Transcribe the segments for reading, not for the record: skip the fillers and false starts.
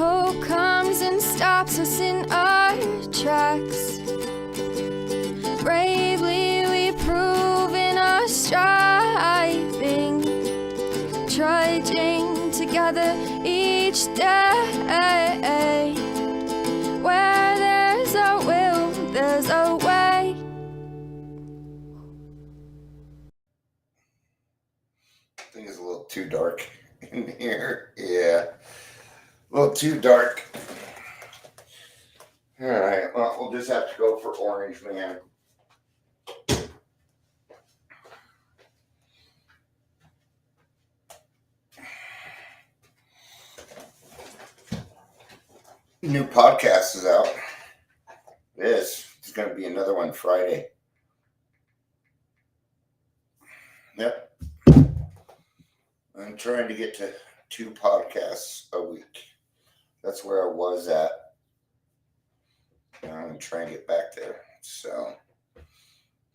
Hope comes and stops us in our tracks. Bravely we prove in our striving, trudging together each day. Where there's a will, there's a way. I think it's a little too dark in here. Yeah, a little too dark. All right, well, we'll just have to go for Orange Man. New podcast is out. This is going to be another one Friday. Yep. I'm trying to get to 2 podcasts a week. That's where I was at. I'm going to try and get back there. So,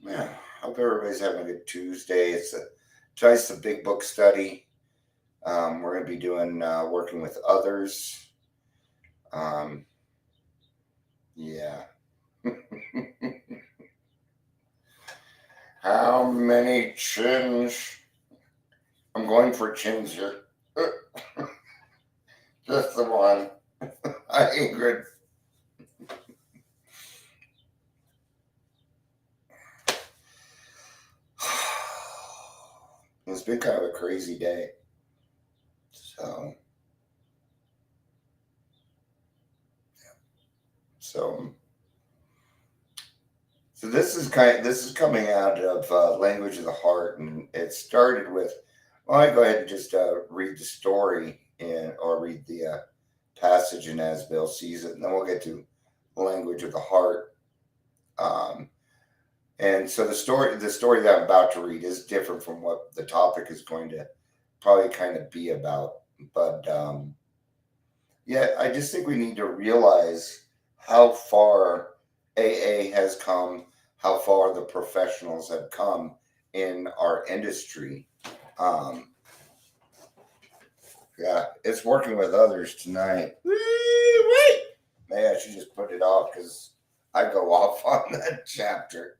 yeah, hope everybody's having a good Tuesday. It's tonight's the big book study. We're going to be doing working with others. Yeah. How many chins? I'm going for chins here. Just the one. Hi, Ingrid. It's been kind of a crazy day. So this is coming out of Language of the Heart, and it started with. Well, I go ahead and just read the story or read the passage in As Bill Sees It, and then we'll get to Language of the Heart. And so the story that I'm about to read is different from what the topic is going to probably kind of be about. But yeah, I just think we need to realize how far AA has come, how far the professionals have come in our industry. Yeah, it's working with others tonight. Wait. Maybe I should just put it off because I go off on that chapter.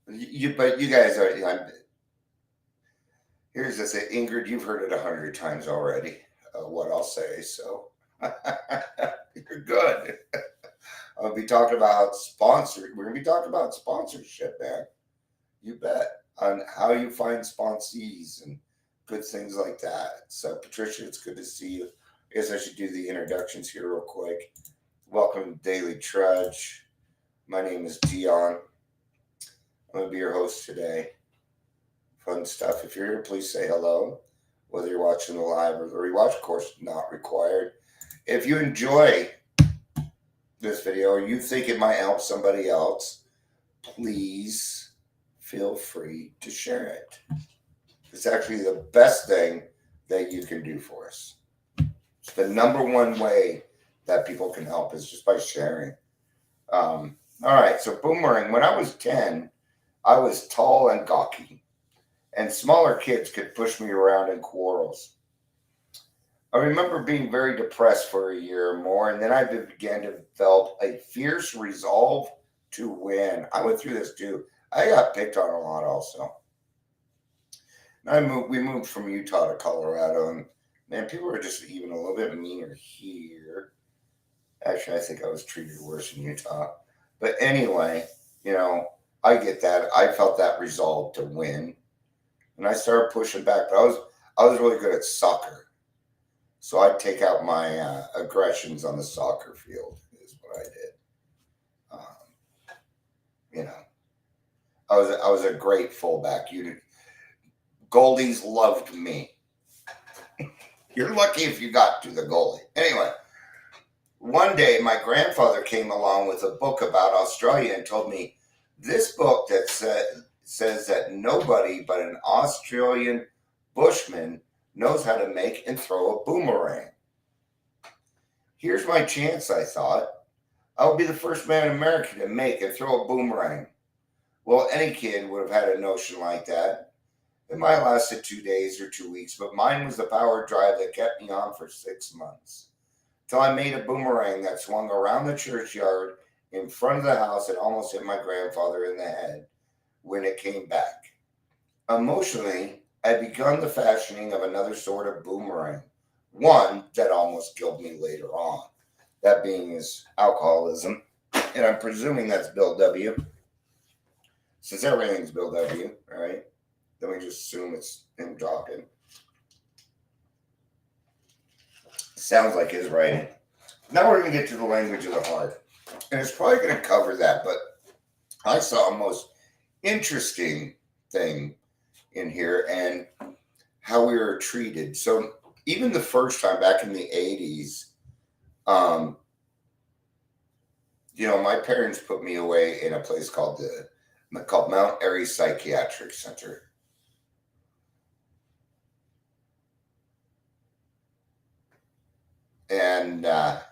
But you guys are. Here's this, Ingrid. You've heard it 100 times already. What I'll say, so you're good. I'll be talking about We're gonna be talking about sponsorship, man. You bet. On how you find sponsees and good things like that. So, Patricia, it's good to see you. I guess I should do the introductions here real quick. Welcome to Daily Trudge. My name is Dion. I'm going to be your host today. Fun stuff. If you're here, please say hello. Whether you're watching the live or the rewatch, of course, not required. If you enjoy this video or you think it might help somebody else, please feel free to share it. It's actually the best thing that you can do for us. It's the number one way that people can help is just by sharing. All right, so boomerang. When I was 10, I was tall and gawky, and smaller kids could push me around in quarrels. I remember being very depressed for a year or more, and then I began to develop a fierce resolve to win. I went through this too. I got picked on a lot also. We moved from Utah to Colorado, and man, people were just even a little bit meaner here. Actually, I think I was treated worse in Utah. But anyway, I get that. I felt that resolve to win, and I started pushing back. But I was really good at soccer, so I'd take out my aggressions on the soccer field. Is what I did. I was a great fullback. Goldies loved me. You're lucky if you got to the goalie. Anyway, one day my grandfather came along with a book about Australia and told me this book that says that nobody but an Australian bushman knows how to make and throw a boomerang. Here's my chance, I thought. I'll be the first man in America to make and throw a boomerang. Well, any kid would have had a notion like that. It might have lasted 2 days or 2 weeks, but mine was the power drive that kept me on for 6 months. Till I made a boomerang that swung around the churchyard in front of the house and almost hit my grandfather in the head when it came back. Emotionally, I'd begun the fashioning of another sort of boomerang, one that almost killed me later on, that being his alcoholism. And I'm presuming that's Bill W. Since everything's Bill W., right? Then we just assume it's him talking. Sounds like his writing. Now we're going to get to the language of the heart. And it's probably going to cover that, but I saw a most interesting thing in here and how we were treated. So even the first time back in the 80s, my parents put me away in a place called Mount Airy Psychiatric Center. And I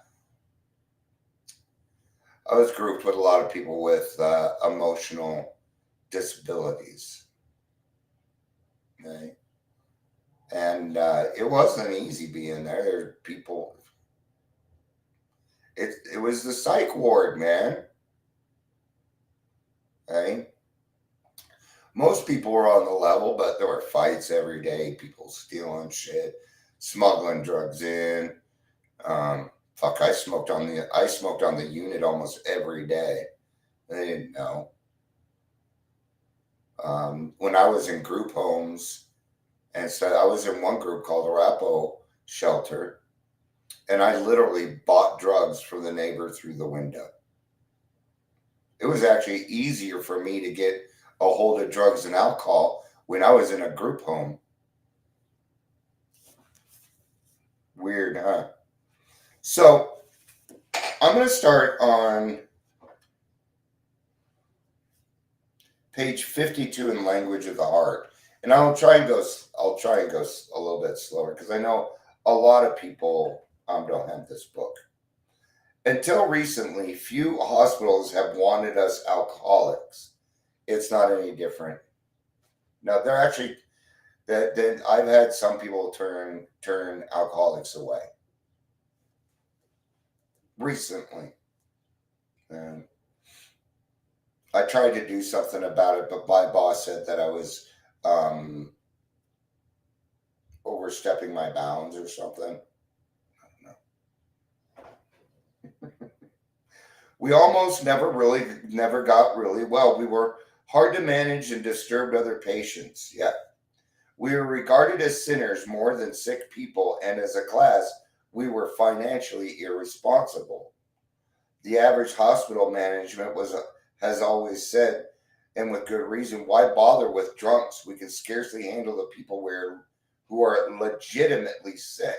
was grouped with a lot of people with emotional disabilities. Okay. And it wasn't easy being there. There were people. It was the psych ward, man. Okay. Most people were on the level, but there were fights every day. People stealing shit, smuggling drugs in. I smoked on the unit almost every day. They didn't know. When I was in group homes, and so I was in one group called Arapaho Shelter, and I literally bought drugs from the neighbor through the window. It was actually easier for me to get a hold of drugs and alcohol when I was in a group home. Weird, huh? So I'm going to start on page 52 in Language of the Heart. And I'll try and go a little bit slower because I know a lot of people don't have this book. Until recently, few hospitals have wanted us alcoholics. It's not any different. Now, they're actually that I've had some people turn alcoholics away recently. And I tried to do something about it, but my boss said that I was overstepping my bounds or something. I don't know. We almost never got really well. We were hard to manage and disturbed other patients. Yeah. We were regarded as sinners more than sick people, and as a class, we were financially irresponsible. The average hospital management has always said, and with good reason, why bother with drunks? We can scarcely handle the people who are legitimately sick.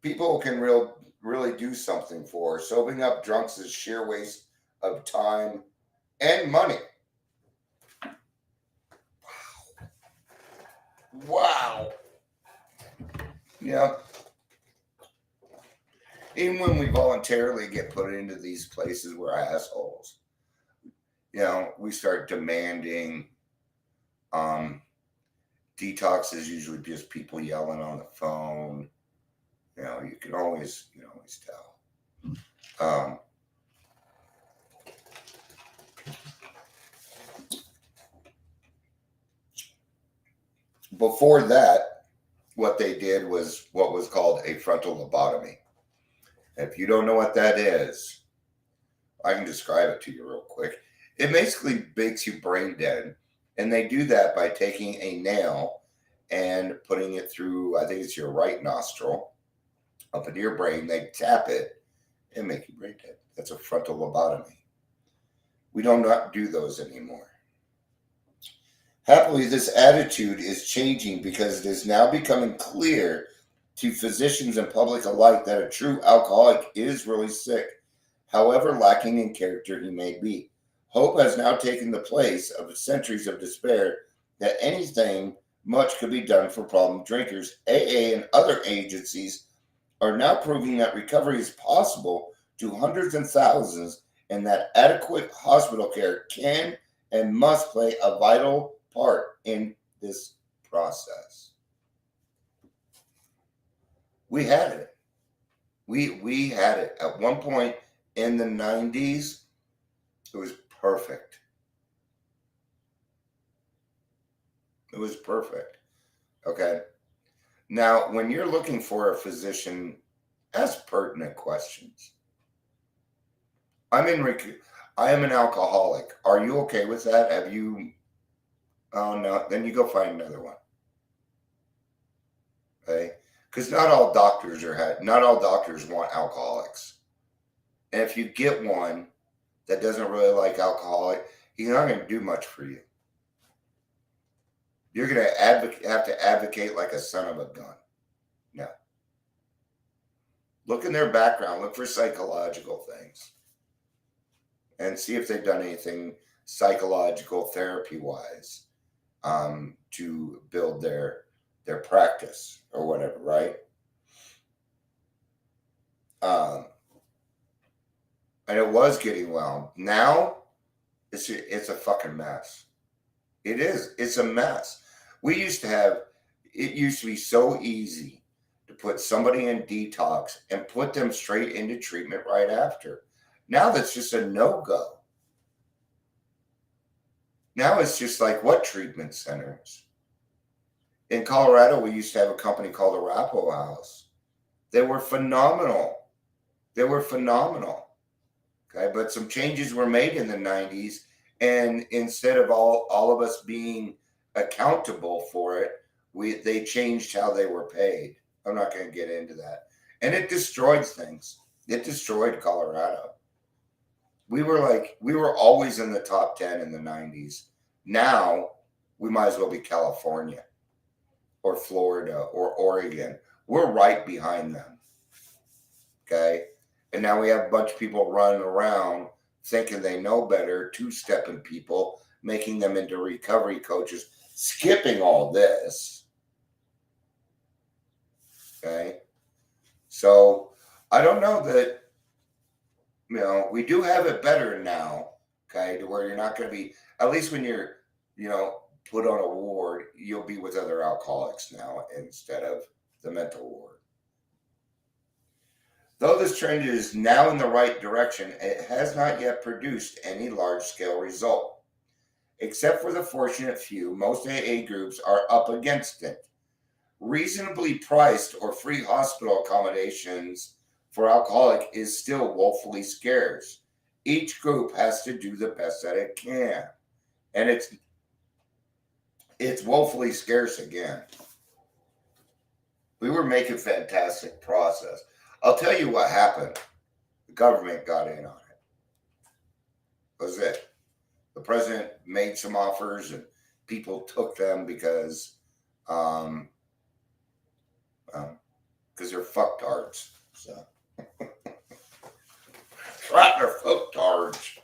People can really do something for. Sobering up drunks is sheer waste of time and money. Wow. Yeah. Even when we voluntarily get put into these places, we're assholes. We start demanding. Detox is usually just people yelling on the phone. You can always tell. Before that, what they did was what was called a frontal lobotomy. If you don't know what that is, I can describe it to you real quick. It basically makes you brain dead. And they do that by taking a nail and putting it through, I think it's your right nostril, up into your brain. They tap it and make you brain dead. That's a frontal lobotomy. We do not do those anymore. Happily, this attitude is changing because it is now becoming clear to physicians and public alike that a true alcoholic is really sick, however lacking in character he may be. Hope has now taken the place of centuries of despair that anything much could be done for problem drinkers. AA and other agencies are now proving that recovery is possible to hundreds and thousands and that adequate hospital care can and must play a vital part in this process. We had it. We had it. At one point in the 90s, it was perfect. It was perfect. Okay. Now, when you're looking for a physician, ask pertinent questions. I am an alcoholic. Are you okay with that? Have you? Oh no. Then you go find another one. Okay. Because not all doctors want alcoholics. And if you get one that doesn't really like alcoholic, he's not going to do much for you. You're going to have to advocate like a son of a gun. No. Look in their background. Look for psychological things. And see if they've done anything psychological therapy-wise to build their practice or whatever, right? And it was getting well. Now, it's a fucking mess. It is. It's a mess. It used to be so easy to put somebody in detox and put them straight into treatment right after. Now that's just a no-go. Now it's just like, what treatment centers? In Colorado, we used to have a company called Arapahoe House. They were phenomenal. Okay, but some changes were made in the 90s, and instead of all of us being accountable for it, they changed how they were paid. I'm not going to get into that. And it destroyed things. It destroyed Colorado. We were always in the top 10 in the 90s. Now we might as well be California or Florida or Oregon. We're right behind them. Okay. And now we have a bunch of people running around thinking they know better, two-stepping people, making them into recovery coaches, skipping all this. Okay. So I don't know that, we do have it better now, okay, to where you're not going to be, at least when you're, put on a ward, you'll be with other alcoholics now instead of the mental ward. Though this trend is now in the right direction, it has not yet produced any large-scale result. Except for the fortunate few, most AA groups are up against it. Reasonably priced or free hospital accommodations for alcoholic is still woefully scarce. Each group has to do the best that it can. And it's woefully scarce again. We were making fantastic process. I'll tell you what happened. The government got in on it. That was it. The president made some offers and people took them because they're fucktards. So right, they're fucktards.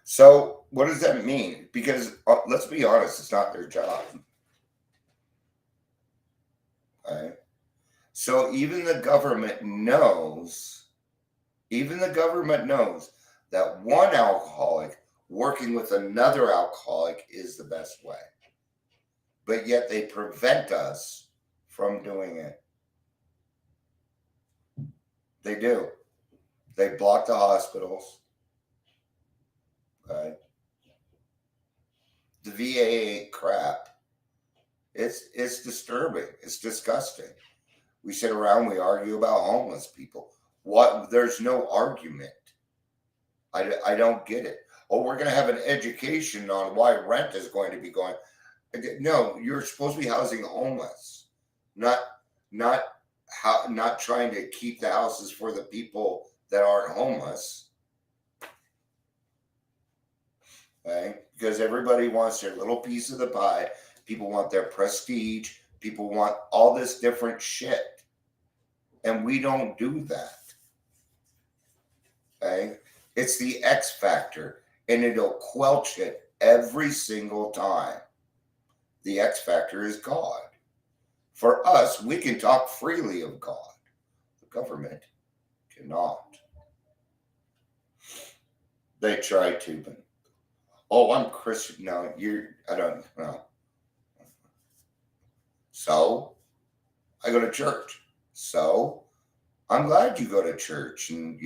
So what does that mean? Because let's be honest, it's not their job. Right? So even the government knows that one alcoholic working with another alcoholic is the best way. But yet they prevent us from doing it. They do. They block the hospitals. Right? The VA ain't crap. It's disturbing. It's disgusting. We sit around, we argue about homeless people. There's no argument. I don't get it. Oh, we're going to have an education on why rent is going to be going. No, you're supposed to be housing homeless, not trying to keep the houses for the people that aren't homeless. Okay? Because everybody wants their little piece of the pie. People want their prestige. People want all this different shit. And we don't do that. Okay? It's the X factor, and it'll quelch it every single time. The X factor is God. For us, we can talk freely of God. The government cannot. They try to, but oh, I'm Christian. No, I don't know. So I go to church. So I'm glad you go to church. And,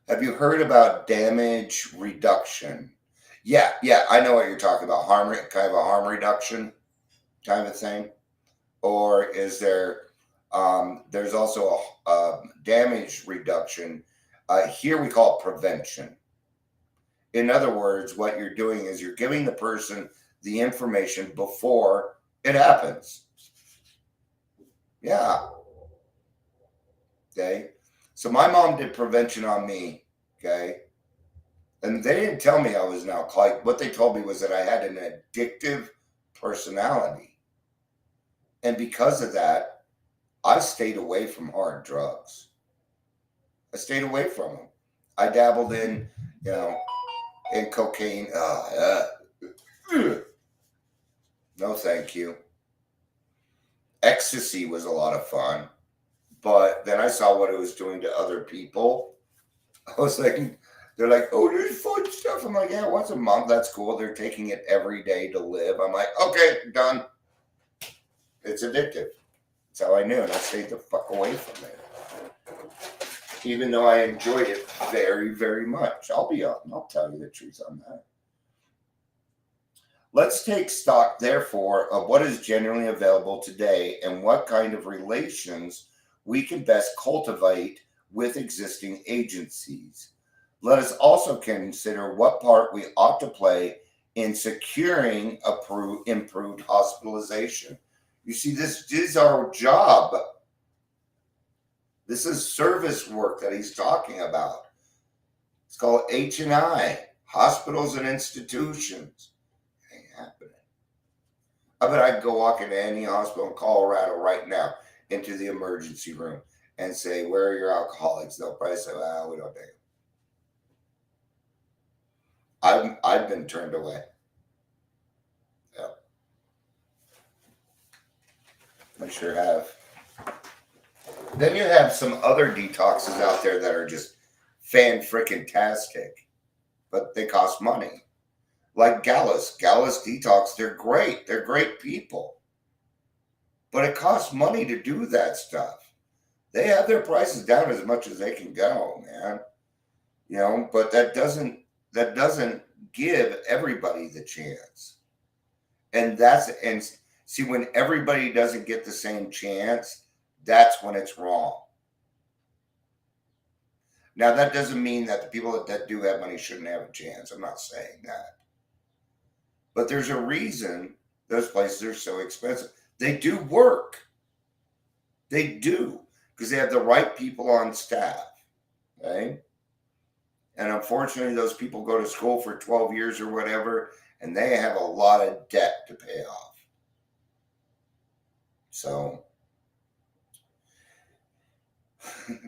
have you heard about damage reduction? Yeah, I know what you're talking about. Kind of a harm reduction kind of thing. Or is there's also a damage reduction. Here we call it prevention. In other words, what you're doing is you're giving the person the information before it happens. Yeah. Okay. So my mom did prevention on me. Okay. And they didn't tell me I was an alcoholic. What they told me was that I had an addictive personality. And because of that, I stayed away from hard drugs. I stayed away from them. I dabbled in, in cocaine. No, thank you. Ecstasy was a lot of fun. But then I saw what it was doing to other people. I was like, they're like, oh, there's fun stuff. I'm like, yeah, once a month, that's cool. They're taking it every day to live. I'm like, okay, done. It's addictive. That's how I knew, and I stayed the fuck away from it. Even though I enjoyed it very, very much. I'll tell you the truth on that. Let's take stock, therefore, of what is generally available today and what kind of relations we can best cultivate with existing agencies. Let us also consider what part we ought to play in securing improved hospitalization. You see, this is our job. This is service work that he's talking about. It's called H&I, hospitals and institutions. It ain't happening. I bet I could go walk into any hospital in Colorado right now into the emergency room and say, where are your alcoholics? They'll probably say, well, we don't take them. I've been turned away. Yep. I sure have. Then you have some other detoxes out there that are just fan-frickin-tastic, but they cost money. Like Gallus Detox, they're great. They're great people. But it costs money to do that stuff. They have their prices down as much as they can go, man. But that doesn't give everybody the chance. And see, when everybody doesn't get the same chance, that's when it's wrong. Now, that doesn't mean that the people that do have money shouldn't have a chance. I'm not saying that. But there's a reason those places are so expensive. They do work. They do, because they have the right people on staff. Okay? And unfortunately, those people go to school for 12 years or whatever, and they have a lot of debt to pay off. So,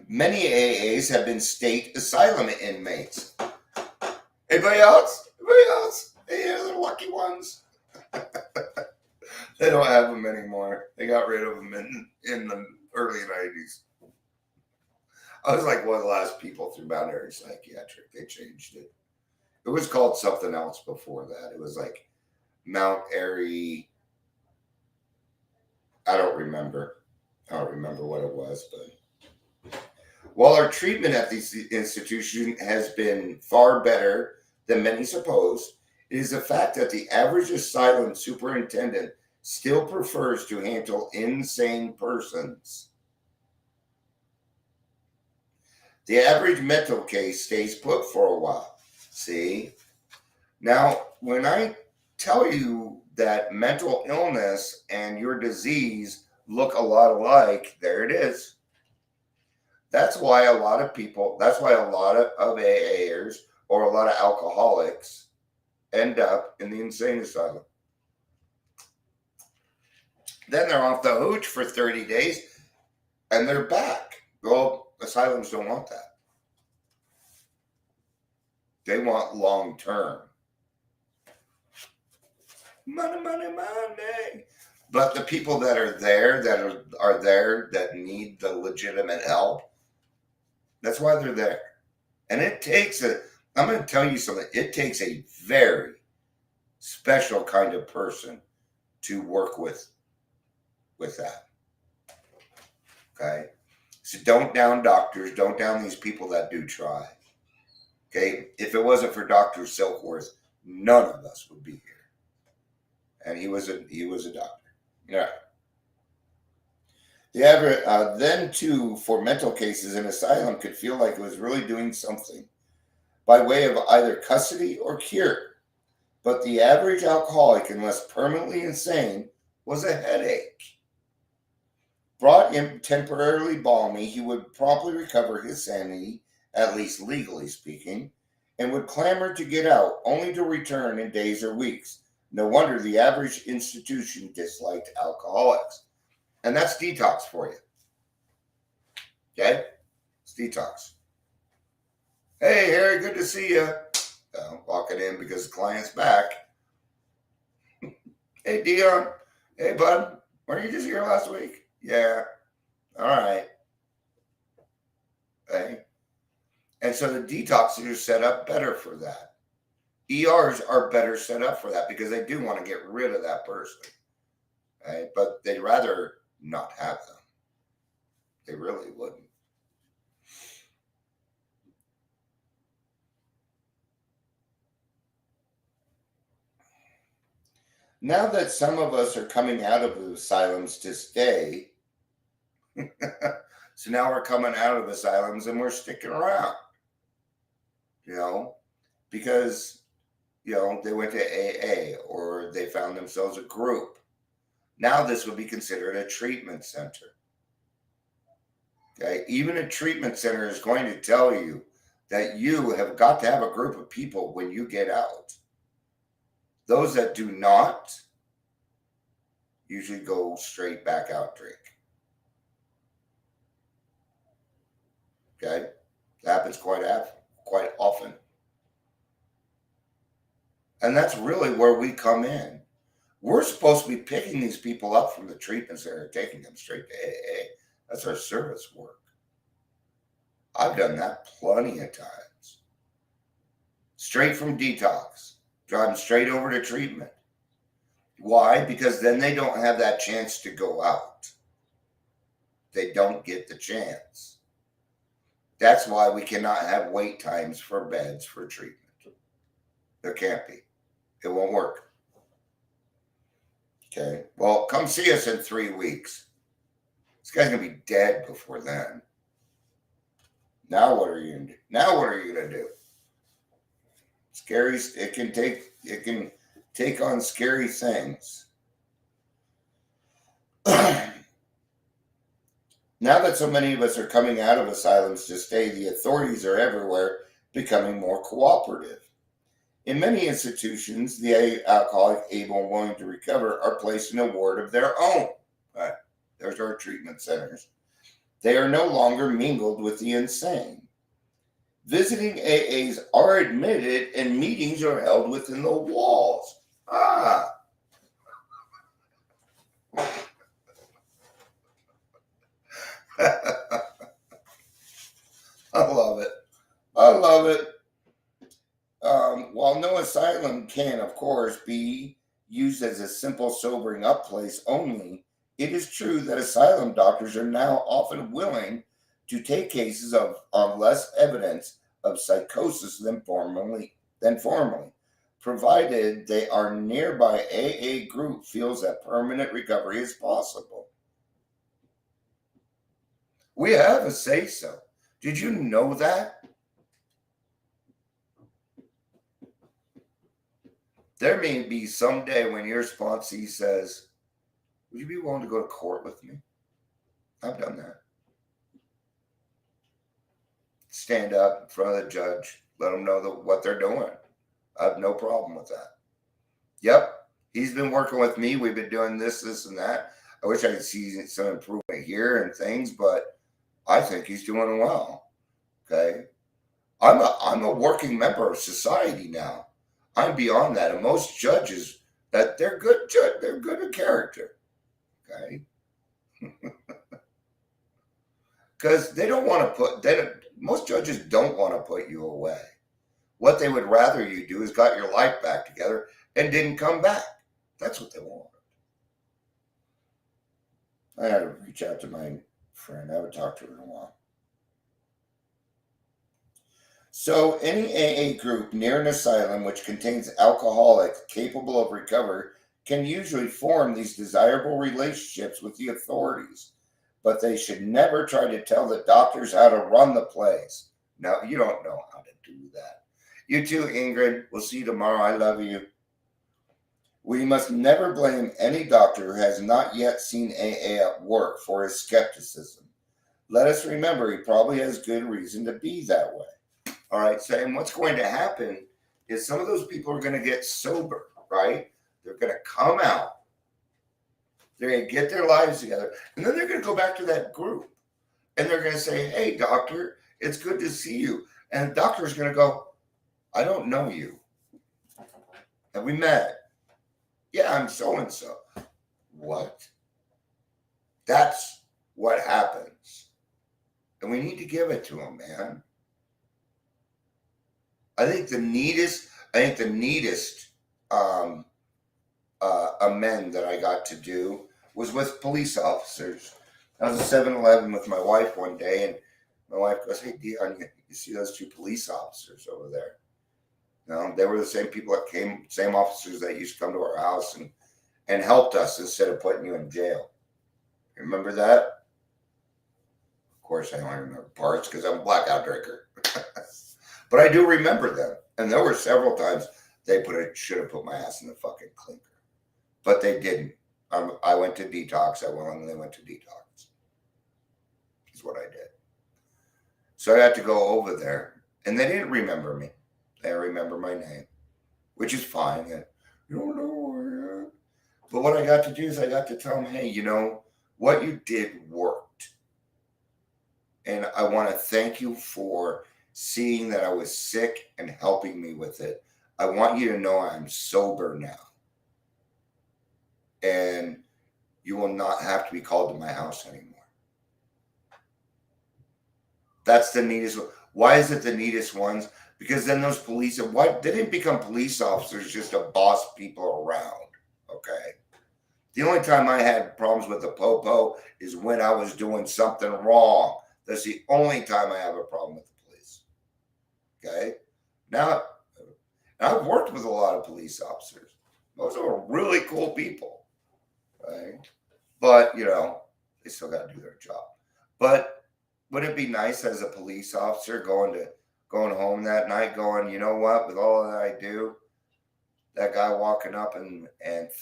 many AAs have been state asylum inmates. Anybody else? Hey, they're lucky ones. They don't have them anymore. They got rid of them in the early 90s. I was like one of the last people through Mount Airy Psychiatric. They changed it. It was called something else before that. It was like Mount Airy. I don't remember what it was, but while our treatment at this institution has been far better than many suppose, it is a fact that the average asylum superintendent still prefers to handle insane persons. The average mental case stays put for a while. See? Now, when I tell you that mental illness and your disease look a lot alike, there it is. That's why a lot of AAers or a lot of alcoholics end up in the insane asylum. Then they're off the hooch for 30 days and they're back. Well, asylums don't want that. They want long term. Money. But the people that are there, that need the legitimate help, that's why they're there. And I'm going to tell you something, it takes a very special kind of person to work with that. Okay? So don't down doctors, don't down these people that do try. Okay? If it wasn't for Dr. Silkworth, none of us would be here. And he was a doctor. Yeah. The average, then too, for mental cases, an asylum could feel like it was really doing something by way of either custody or cure. But the average alcoholic, unless permanently insane, was a headache. Brought in temporarily balmy, he would promptly recover his sanity, at least legally speaking, and would clamor to get out, only to return in days or weeks. No wonder the average institution disliked alcoholics. And that's detox for you. Okay? It's detox. Hey, Harry, good to see you. Walking in because the client's back. Hey, Dion. Hey, bud. Weren't you just here last week? Yeah. All right. Hey. And so the detoxes are set up better for that. ERs are better set up for that because they do want to get rid of that person. Right? But they'd rather not have them. They really wouldn't. Now that some of us are coming out of the asylums to stay, so now we're coming out of asylums and we're sticking around, because, they went to AA or they found themselves a group. Now this would be considered a treatment center. Okay, even a treatment center is going to tell you that you have got to have a group of people when you get out. Those that do not usually go straight back out drink. Okay, that happens quite often. And that's really where we come in. We're supposed to be picking these people up from the treatment center, taking them straight to AA. That's our service work. I've done that plenty of times. Straight from detox, drive them straight over to treatment. Why? Because then they don't have that chance to go out. They don't get the chance. That's why we cannot have wait times for beds for treatment. There can't be. It won't work. Okay. Well, come see us in 3 weeks. This guy's going to be dead before then. Now what are you going to do? Now what are you going to do? Scary. It can take on scary things. Now that so many of us are coming out of asylums to stay, the authorities are everywhere becoming more cooperative. In many institutions, the alcoholic able and willing to recover are placed in a ward of their own. Right. There's our treatment centers. They are no longer mingled with the insane. Visiting AAs are admitted and meetings are held within the walls. I love it. I love it. While no asylum can, of course, be used as a simple sobering up place only, it is true that asylum doctors are now often willing to take cases on less evidence of psychosis than formerly, provided they are nearby AA group feels that permanent recovery is possible. We have a say-so. Did you know that? There may be someday when your sponsee says, would you be willing to go to court with me? I've done that. Stand up in front of the judge, let them know what they're doing. I have no problem with that. Yep, he's been working with me. We've been doing this, and that. I wish I could see some improvement here and things, but I think he's doing well. Okay, I'm a working member of society now. I'm beyond that, and most judges that they're good at character. Okay, because they don't want to most judges don't want to put you away. What they would rather you do is got your life back together and didn't come back. That's what they want. I had to reach out to my friend. I haven't talked to her in a while. So, any AA group near an asylum which contains alcoholics capable of recovery can usually form these desirable relationships with the authorities, but they should never try to tell the doctors how to run the place. No, you don't know how to do that. You too, Ingrid. We'll see you tomorrow. I love you. We must never blame any doctor who has not yet seen AA at work for his skepticism. Let us remember he probably has good reason to be that way. All right, so and what's going to happen is some of those people are going to get sober, right? They're going to come out. They're going to get their lives together. And then they're going to go back to that group. And they're going to say, hey, doctor, it's good to see you. And the doctor's going to go, I don't know you. Have we met? Yeah, I'm so-and-so. What? That's what happens. And we need to give it to them, man. I think the neatest amend that I got to do was with police officers. I was at 7-Eleven with my wife one day, and my wife goes, hey, Dion, you see those two police officers over there? No, they were the same people that came, same officers that used to come to our house and helped us instead of putting you in jail. Remember that? Of course, I only remember parts because I'm a blackout drinker. But I do remember them. And there were several times they should have put my ass in the fucking clinker. But they didn't. I went to detox. I went and they went to detox. Is what I did. So I had to go over there. And they didn't remember me. They remember my name, which is fine. You don't know who I am. But what I got to do is I got to tell them, hey, you know, what you did worked. And I want to thank you for seeing that I was sick and helping me with it. I want you to know I'm sober now. And you will not have to be called to my house anymore. That's the neatest one. Why is it the neatest ones? Because then those police, they didn't become police officers just to boss people around, okay? The only time I had problems with the popo is when I was doing something wrong. That's the only time I have a problem with the police, okay? Now, I've worked with a lot of police officers. Most of them are really cool people, right? But, you know, they still got to do their job. But would it be nice as a police officer going home that night going, you know what, with all that I do, that guy walking up and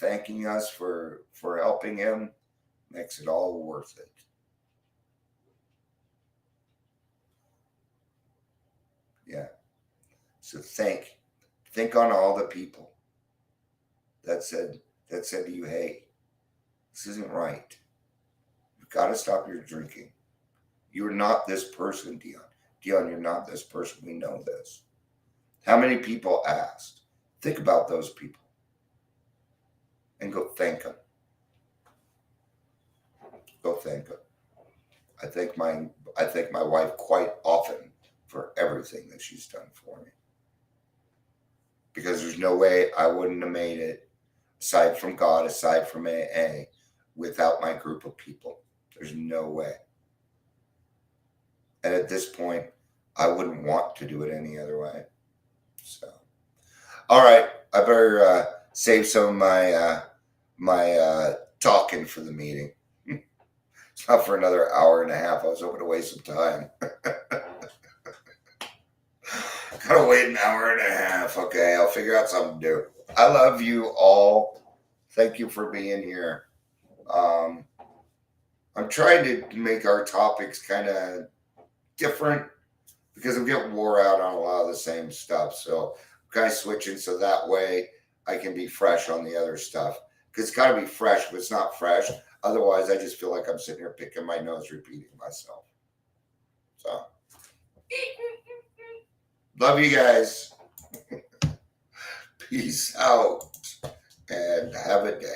thanking us for helping him makes it all worth it. Yeah. So think on all the people that said to you, hey, this isn't right. You've got to stop your drinking. You're not this person, Dion. Dion, you're not this person. We know this. How many people asked? Think about those people and go thank them. Go thank them. I thank my wife quite often for everything that she's done for me. Because there's no way I wouldn't have made it, aside from God, aside from AA, without my group of people. There's no way. And at this point, I wouldn't want to do it any other way. So, all right, I better save some of my talking for the meeting. It's not for another hour and a half. I was hoping to waste some time. Gotta wait an hour and a half. Okay, I'll figure out something to do. I love you all. Thank you for being here. I'm trying to make our topics kind of different because I'm getting wore out on a lot of the same stuff. So I'm kind of switching so that way I can be fresh on the other stuff. Because it's got to be fresh. If it's not fresh, otherwise I just feel like I'm sitting here picking my nose, repeating myself. So, love you guys. Peace out and have a day.